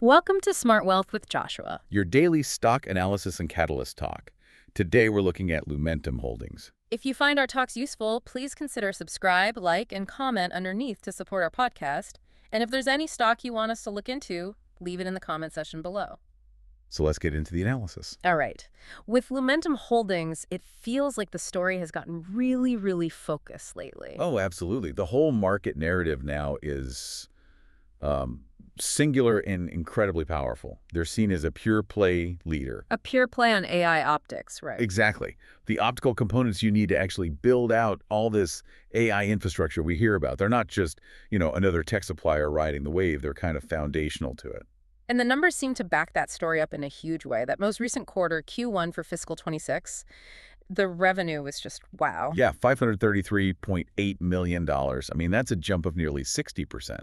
Welcome to Smart Wealth with Joshua. Your daily stock analysis and catalyst talk. Today we're looking at Lumentum Holdings. If you find our talks useful, please consider subscribe, like, and comment underneath to support our podcast. And if there's any stock you want us to look into, leave it in the comment section below. So let's get into the analysis. All right. With Lumentum Holdings, it feels like the story has gotten really focused lately. Oh, absolutely. The whole market narrative now is singular and incredibly powerful. They're seen as a pure play leader. A pure play on AI optics, right? Exactly. The optical components you need to actually build out all this AI infrastructure we hear about. They're not just, another tech supplier riding the wave. They're kind of foundational to it. And the numbers seem to back that story up in a huge way. That most recent quarter, Q1 for fiscal 26, the revenue was just wow. Yeah, $533.8 million. I mean, that's a jump of nearly 60%.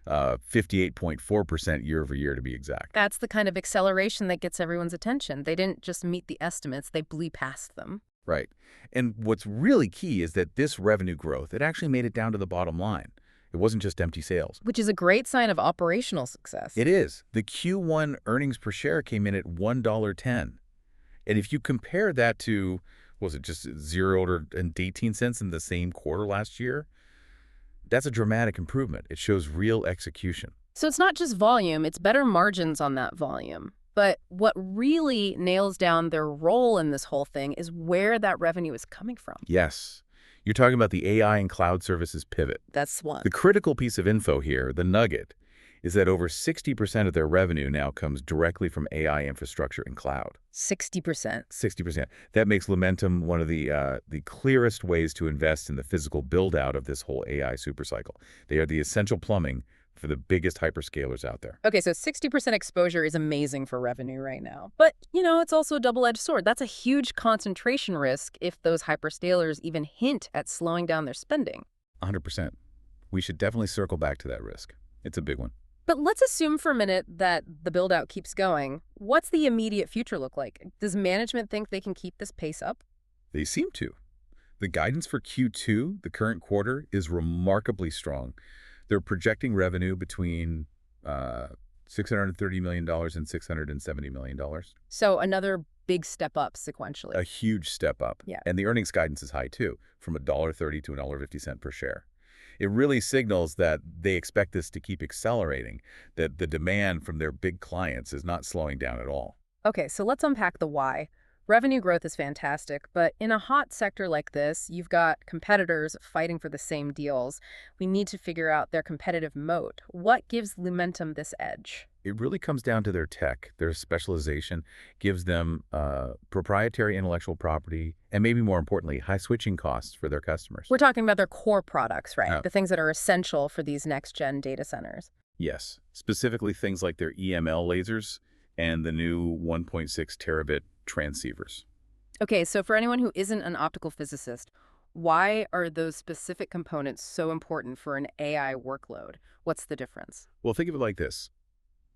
58.4% year over year to be exact. That's the kind of acceleration that gets everyone's attention. They didn't just meet the estimates, they blew past them. Right. And what's really key is that this revenue growth, it actually made it down to the bottom line. It wasn't just empty sales. Which is a great sign of operational success. It is. The Q1 earnings per share came in at $1.10. And if you compare that to, was it just $0.18 in the same quarter last year? That's a dramatic improvement. It shows real execution. So it's not just volume, it's better margins on that volume. But what really nails down their role in this whole thing is where that revenue is coming from. Yes. You're talking about the AI and cloud services pivot. That's one. The critical piece of info here, the nugget, is that over 60% of their revenue now comes directly from AI infrastructure and cloud. 60%. 60%. That makes Lumentum one of the clearest ways to invest in the physical build-out of this whole AI supercycle. They are the essential plumbing for the biggest hyperscalers out there. Okay, so 60% exposure is amazing for revenue right now. But, it's also a double-edged sword. That's a huge concentration risk if those hyperscalers even hint at slowing down their spending. 100%. We should definitely circle back to that risk. It's a big one. But let's assume for a minute that the build-out keeps going. What's the immediate future look like? Does management think they can keep this pace up? They seem to. The guidance for Q2, the current quarter, is remarkably strong. They're projecting revenue between $630 million and $670 million. So another big step up sequentially. A huge step up. Yeah. And the earnings guidance is high, too, from $1.30 to $1.50 per share. It really signals that they expect this to keep accelerating, that the demand from their big clients is not slowing down at all. Okay, so let's unpack the why. Revenue growth is fantastic, but in a hot sector like this, you've got competitors fighting for the same deals. We need to figure out their competitive moat. What gives Lumentum this edge? It really comes down to their tech. Their specialization gives them proprietary intellectual property and, maybe more importantly, high switching costs for their customers. We're talking about their core products, right? The things that are essential for these next-gen data centers. Yes, specifically things like their EML lasers and the new 1.6 terabit transceivers. Okay, so for anyone who isn't an optical physicist, why are those specific components so important for an AI workload? What's the difference? Well, think of it like this.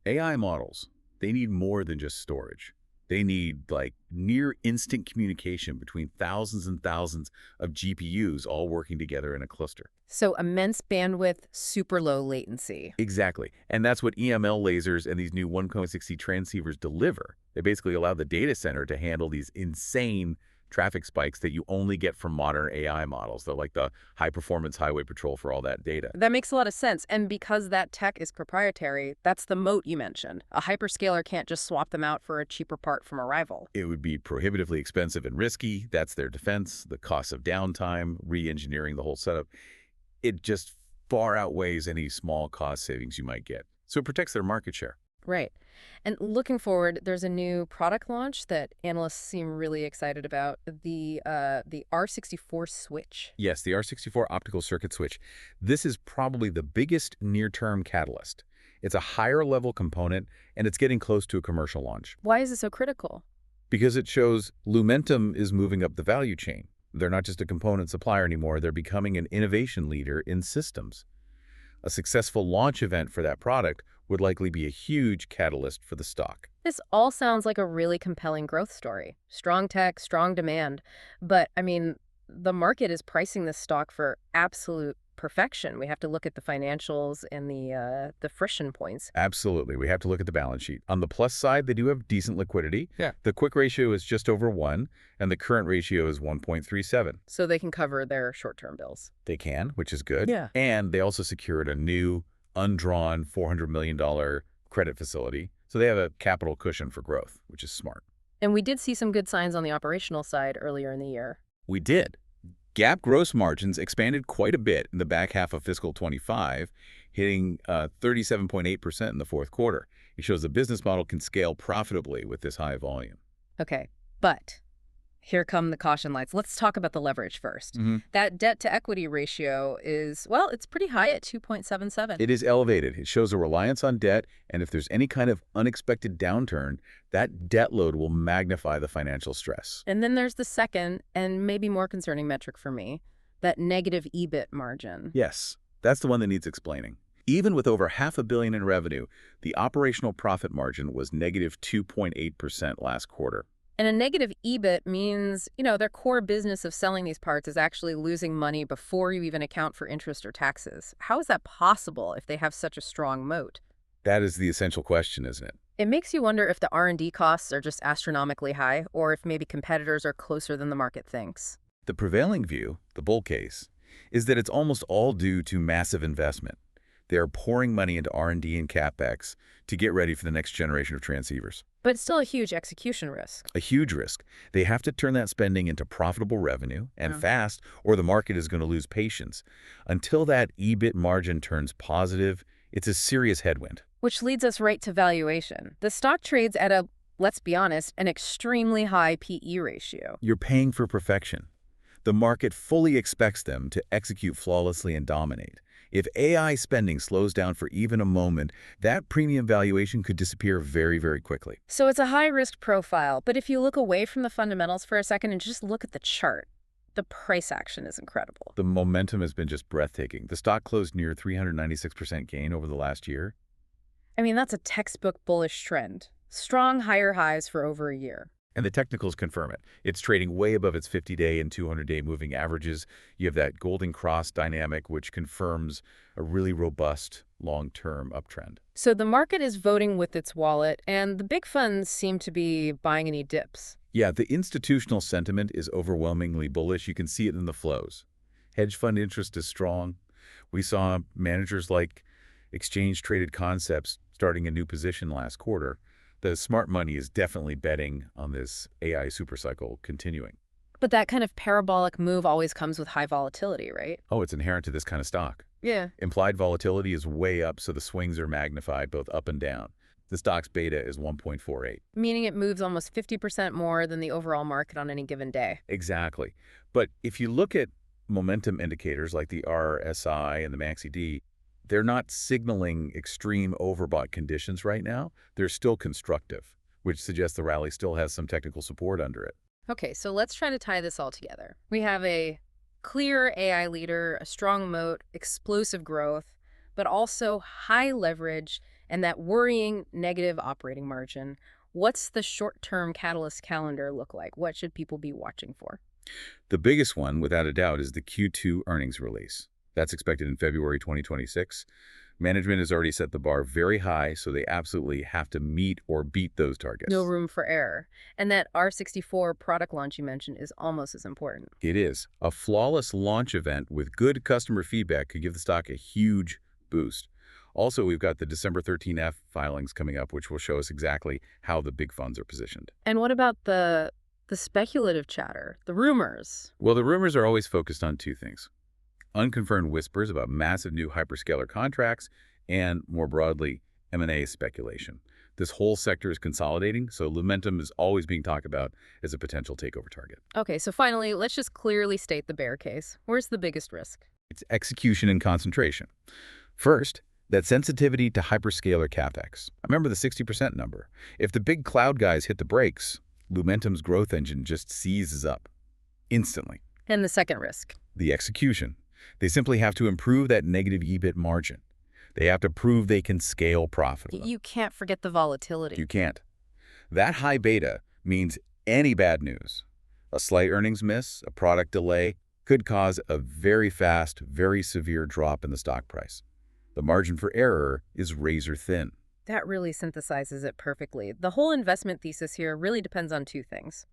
AI models, they need more than just storage. They need near instant communication between thousands and thousands of GPUs all working together in a cluster. So immense bandwidth, super low latency. Exactly. And that's what EML lasers and these new 1.6T transceivers deliver. They basically allow the data center to handle these insane traffic spikes that you only get from modern AI models. They're like the high-performance highway patrol for all that data. That makes a lot of sense. And because that tech is proprietary, that's the moat you mentioned. A hyperscaler can't just swap them out for a cheaper part from a rival. It would be prohibitively expensive and risky. That's their defense. The cost of downtime, re-engineering the whole setup. It just far outweighs any small cost savings you might get. So it protects their market share. Right. And looking forward, there's a new product launch that analysts seem really excited about, the R64 switch. Yes, the R64 optical circuit switch. This is probably the biggest near-term catalyst. It's a higher-level component, and it's getting close to a commercial launch. Why is it so critical? Because it shows Lumentum is moving up the value chain. They're not just a component supplier anymore. They're becoming an innovation leader in systems. A successful launch event for that product would likely be a huge catalyst for the stock. This all sounds like a really compelling growth story. Strong tech, strong demand. But, the market is pricing this stock for absolute perfection. We have to look at the financials and the friction points. Absolutely. We have to look at the balance sheet. On the plus side, they do have decent liquidity. Yeah. The quick ratio is just over 1, and the current ratio is 1.37. So they can cover their short-term bills. They can, which is good. Yeah. And they also secured a new, undrawn $400 million credit facility. So they have a capital cushion for growth, which is smart. And we did see some good signs on the operational side earlier in the year. We did. GAAP gross margins expanded quite a bit in the back half of fiscal 25, hitting 37.8% in the fourth quarter. It shows the business model can scale profitably with this high volume. Okay, but here come the caution lights. Let's talk about the leverage first. Mm-hmm. That debt-to-equity ratio is, well, it's pretty high at 2.77. It is elevated. It shows a reliance on debt, and if there's any kind of unexpected downturn, that debt load will magnify the financial stress. And then there's the second, and maybe more concerning metric for me, that negative EBIT margin. Yes, that's the one that needs explaining. Even with over $500 million in revenue, the operational profit margin was negative 2.8% last quarter. And a negative EBIT means, their core business of selling these parts is actually losing money before you even account for interest or taxes. How is that possible if they have such a strong moat? That is the essential question, isn't it? It makes you wonder if the R&D costs are just astronomically high, or if maybe competitors are closer than the market thinks. The prevailing view, the bull case, is that it's almost all due to massive investment. They are pouring money into R&D and CapEx to get ready for the next generation of transceivers. But it's still a huge execution risk. A huge risk. They have to turn that spending into profitable revenue, and fast, or the market is going to lose patience. Until that EBIT margin turns positive, it's a serious headwind. Which leads us right to valuation. The stock trades at a, let's be honest, an extremely high PE ratio. You're paying for perfection. The market fully expects them to execute flawlessly and dominate. If AI spending slows down for even a moment, that premium valuation could disappear very, very quickly. So it's a high-risk profile, but if you look away from the fundamentals for a second and just look at the chart, the price action is incredible. The momentum has been just breathtaking. The stock closed near 396% gain over the last year. I mean, that's a textbook bullish trend. Strong higher highs for over a year. And the technicals confirm it. It's trading way above its 50-day and 200-day moving averages. You have that golden cross dynamic, which confirms a really robust long-term uptrend. So the market is voting with its wallet, and the big funds seem to be buying any dips. Yeah, the institutional sentiment is overwhelmingly bullish. You can see it in the flows. Hedge fund interest is strong. We saw managers like Exchange Traded Concepts starting a new position last quarter. The smart money is definitely betting on this AI supercycle continuing. But that kind of parabolic move always comes with high volatility, right? Oh, it's inherent to this kind of stock. Yeah. Implied volatility is way up, so the swings are magnified both up and down. The stock's beta is 1.48. Meaning it moves almost 50% more than the overall market on any given day. Exactly. But if you look at momentum indicators like the RSI and the MACD, they're not signaling extreme overbought conditions right now. They're still constructive, which suggests the rally still has some technical support under it. Okay, so let's try to tie this all together. We have a clear AI leader, a strong moat, explosive growth, but also high leverage and that worrying negative operating margin. What's the short-term catalyst calendar look like? What should people be watching for? The biggest one, without a doubt, is the Q2 earnings release. That's expected in February 2026. Management has already set the bar very high, so they absolutely have to meet or beat those targets. No room for error. And that R64 product launch you mentioned is almost as important. It is. A flawless launch event with good customer feedback could give the stock a huge boost. Also, we've got the December 13F filings coming up, which will show us exactly how the big funds are positioned. And what about the speculative chatter, the rumors? Well, the rumors are always focused on two things. Unconfirmed whispers about massive new hyperscaler contracts, and more broadly, M&A speculation. This whole sector is consolidating, so Lumentum is always being talked about as a potential takeover target. Okay, so finally, let's just clearly state the bear case. Where's the biggest risk? It's execution and concentration. First, that sensitivity to hyperscaler CapEx. Remember the 60% number. If the big cloud guys hit the brakes, Lumentum's growth engine just seizes up instantly. And the second risk? The execution. They simply have to improve that negative EBIT margin. They have to prove they can scale profitably. You can't forget the volatility. You can't. That high beta means any bad news, a slight earnings miss, a product delay, could cause a very fast, very severe drop in the stock price. The margin for error is razor thin. That really synthesizes it perfectly. The whole investment thesis here really depends on two things: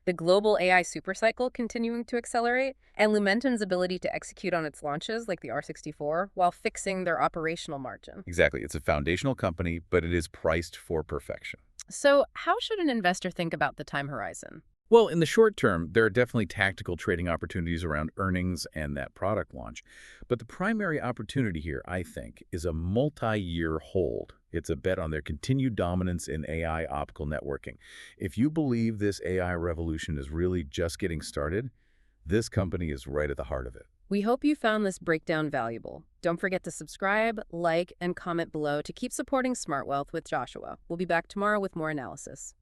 the global AI supercycle continuing to accelerate, and Lumentum's ability to execute on its launches, like the R64, while fixing their operational margin. Exactly. It's a foundational company, but it is priced for perfection. So, how should an investor think about the time horizon? Well, in the short term, there are definitely tactical trading opportunities around earnings and that product launch. But the primary opportunity here, I think, is a multi-year hold. It's a bet on their continued dominance in AI optical networking. If you believe this AI revolution is really just getting started, this company is right at the heart of it. We hope you found this breakdown valuable. Don't forget to subscribe, like, and comment below to keep supporting Smart Wealth with Joshua. We'll be back tomorrow with more analysis.